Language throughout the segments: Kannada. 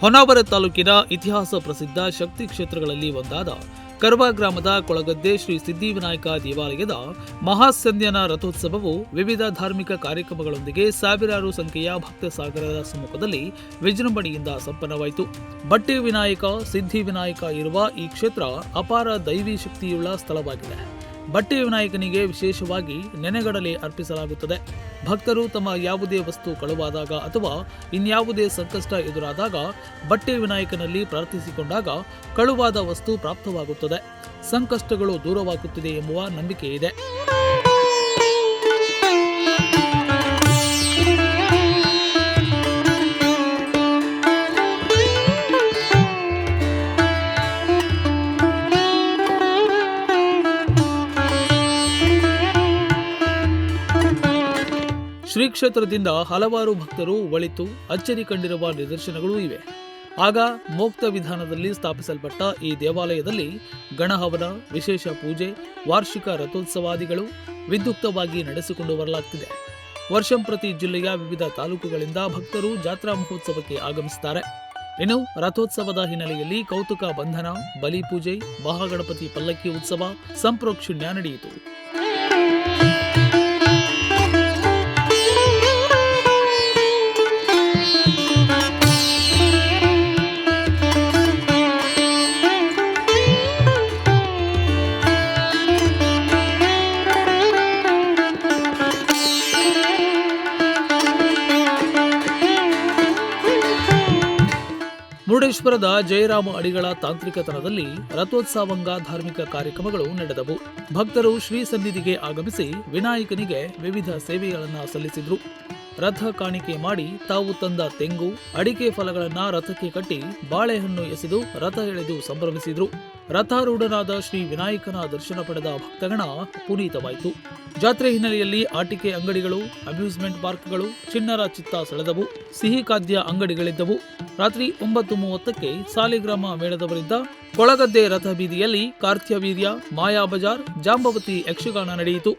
ಹೊನ್ನಾವರ ತಾಲೂಕಿನ ಇತಿಹಾಸ ಪ್ರಸಿದ್ಧ ಶಕ್ತಿ ಕ್ಷೇತ್ರಗಳಲ್ಲಿ ಒಂದಾದ ಕರ್ವ ಗ್ರಾಮದ ಕೊಳಗದ್ದೆ ಶ್ರೀ ಸಿದ್ಧಿವಿನಾಯಕ ದೇವಾಲಯದ ಮಹಾಸಂಧ್ಯನ ರಥೋತ್ಸವವು ವಿವಿಧ ಧಾರ್ಮಿಕ ಕಾರ್ಯಕ್ರಮಗಳೊಂದಿಗೆ ಸಾವಿರಾರು ಸಂಖ್ಯೆಯ ಭಕ್ತ ಸಾಗರದ ಸಮ್ಮುಖದಲ್ಲಿ ವಿಜೃಂಭಣೆಯಿಂದ ಸಂಪನ್ನವಾಯಿತು. ಬಟ್ಟಿ ವಿನಾಯಕ, ಸಿದ್ಧಿವಿನಾಯಕ ಇರುವ ಈ ಕ್ಷೇತ್ರ ಅಪಾರ ದೈವಿ ಶಕ್ತಿಯುಳ್ಳ ಸ್ಥಳವಾಗಿದೆ. ಬಟ್ಟಿ ವಿನಾಯಕನಿಗೆ ವಿಶೇಷವಾಗಿ ನೆನೆಗಡಲೆ ಅರ್ಪಿಸಲಾಗುತ್ತದೆ. ಭಕ್ತರು ತಮ್ಮ ಯಾವುದೇ ವಸ್ತು ಕಳುವಾದಾಗ ಅಥವಾ ಇನ್ಯಾವುದೇ ಸಂಕಷ್ಟ ಎದುರಾದಾಗ ಬಟ್ಟಿ ವಿನಾಯಕನಲ್ಲಿ ಪ್ರಾರ್ಥಿಸಿಕೊಂಡಾಗ ಕಳುವಾದ ವಸ್ತು ಪ್ರಾಪ್ತವಾಗುತ್ತದೆ, ಸಂಕಷ್ಟಗಳು ದೂರವಾಗುತ್ತದೆ ಎಂಬುವ ನಂಬಿಕೆ ಇದೆ. ಶ್ರೀ ಕ್ಷೇತ್ರದಿಂದ ಹಲವಾರು ಭಕ್ತರು ಒಳಿತು ಅಚ್ಚರಿ ಕಂಡಿರುವ ನಿದರ್ಶನಗಳೂ ಇವೆ. ಆಗ ಮೋಕ್ತ ವಿಧಾನದಲ್ಲಿ ಸ್ಥಾಪಿಸಲ್ಪಟ್ಟ ಈ ದೇವಾಲಯದಲ್ಲಿ ಗಣಹವನ, ವಿಶೇಷ ಪೂಜೆ, ವಾರ್ಷಿಕ ರಥೋತ್ಸವಾದಿಗಳು ವಿದ್ಯುಕ್ತವಾಗಿ ನಡೆಸಿಕೊಂಡು ಬರಲಾಗ್ತಿದೆ. ವರ್ಷಂಪ್ರತಿ ಜಿಲ್ಲೆಯ ವಿವಿಧ ತಾಲೂಕುಗಳಿಂದ ಭಕ್ತರು ಜಾತ್ರಾ ಮಹೋತ್ಸವಕ್ಕೆ ಆಗಮಿಸುತ್ತಾರೆ. ಇನ್ನು ರಥೋತ್ಸವದ ಹಿನ್ನೆಲೆಯಲ್ಲಿ ಕೌತುಕ ಬಂಧನ, ಬಲಿಪೂಜೆ, ಮಹಾಗಣಪತಿ ಪಲ್ಲಕ್ಕಿ ಉತ್ಸವ ಸಂಪ್ರೋಕ್ಷಣ್ಯ ನಡೆಯಿತು. ಮುರುಡೇಶ್ವರದ ಜಯರಾಮ ಅಡಿಗಳ ತಾಂತ್ರಿಕತನದಲ್ಲಿ ರಥೋತ್ಸವಂಗ ಧಾರ್ಮಿಕ ಕಾರ್ಯಕ್ರಮಗಳು ನಡೆದವು. ಭಕ್ತರು ಶ್ರೀ ಸನ್ನಿಧಿಗೆ ಆಗಮಿಸಿ ವಿನಾಯಕನಿಗೆ ವಿವಿಧ ಸೇವೆಗಳನ್ನು ಸಲ್ಲಿಸಿದ್ರು. ರಥ ಕಾಣಿಕೆ ಮಾಡಿ ತಾವು ತಂದ ತೆಂಗು, ಅಡಿಕೆ ಫಲಗಳನ್ನ ರಥಕ್ಕೆ ಕಟ್ಟಿ ಬಾಳೆಹಣ್ಣು ಎಸೆದು ರಥ ಎಳೆದು ಸಂಭ್ರಮಿಸಿದ್ರು. ರಥಾರೂಢನಾದ ಶ್ರೀ ವಿನಾಯಕನ ದರ್ಶನ ಪಡೆದ ಭಕ್ತಗಣ ಪುನೀತವಾಯಿತು. ಜಾತ್ರೆ ಹಿನ್ನೆಲೆಯಲ್ಲಿ ಆಟಿಕೆ ಅಂಗಡಿಗಳು, ಅಮ್ಯೂಸ್ಮೆಂಟ್ ಪಾರ್ಕ್ಗಳು ಚಿಣ್ಣರ ಚಿತ್ತ ಸೆಳೆದವು. ಸಿಹಿ ಖಾದ್ಯ ಅಂಗಡಿಗಳಿದ್ದವು. ರಾತ್ರಿ 9:30ಕ್ಕೆ ಸಾಲಿಗ್ರಾಮ ಮೇಳದವರಿಂದ ಕೊಳಗದ್ದೆ ರಥ ಬೀದಿಯಲ್ಲಿ ಕಾರ್ತ್ಯವೀರ್ಯ, ಮಾಯಾ ಬಜಾರ್, ಜಾಂಬವತಿ ಯಕ್ಷಗಾನ ನಡೆಯಿತು.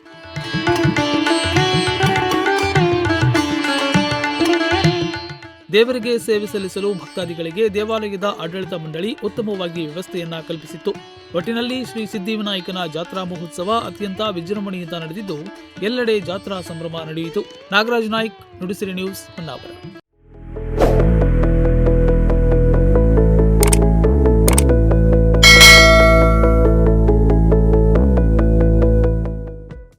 ದೇವರಿಗೆ ಸೇವೆ ಸಲ್ಲಿಸಲು ಭಕ್ತಾದಿಗಳಿಗೆ ದೇವಾಲಯದ ಆಡಳಿತ ಮಂಡಳಿ ಉತ್ತಮವಾಗಿ ವ್ಯವಸ್ಥೆಯನ್ನ ಕಲ್ಪಿಸಿತ್ತು. ಒಟ್ಟಿನಲ್ಲಿ ಶ್ರೀ ಸಿದ್ಧಿವಿನಾಯಕನ ಜಾತ್ರಾ ಮಹೋತ್ಸವ ಅತ್ಯಂತ ವಿಜೃಂಭಣೆಯಿಂದ ನಡೆದಿದ್ದು ಎಲ್ಲೆಡೆ ಜಾತ್ರಾ ಸಂಭ್ರಮ ನಡೆಯಿತು. ನಾಗರಾಜ್ ನಾಯ್ಕ್, ನುಡಿಸಿರಿ ನ್ಯೂಸ್, ಹೊನ್ನಾವರ.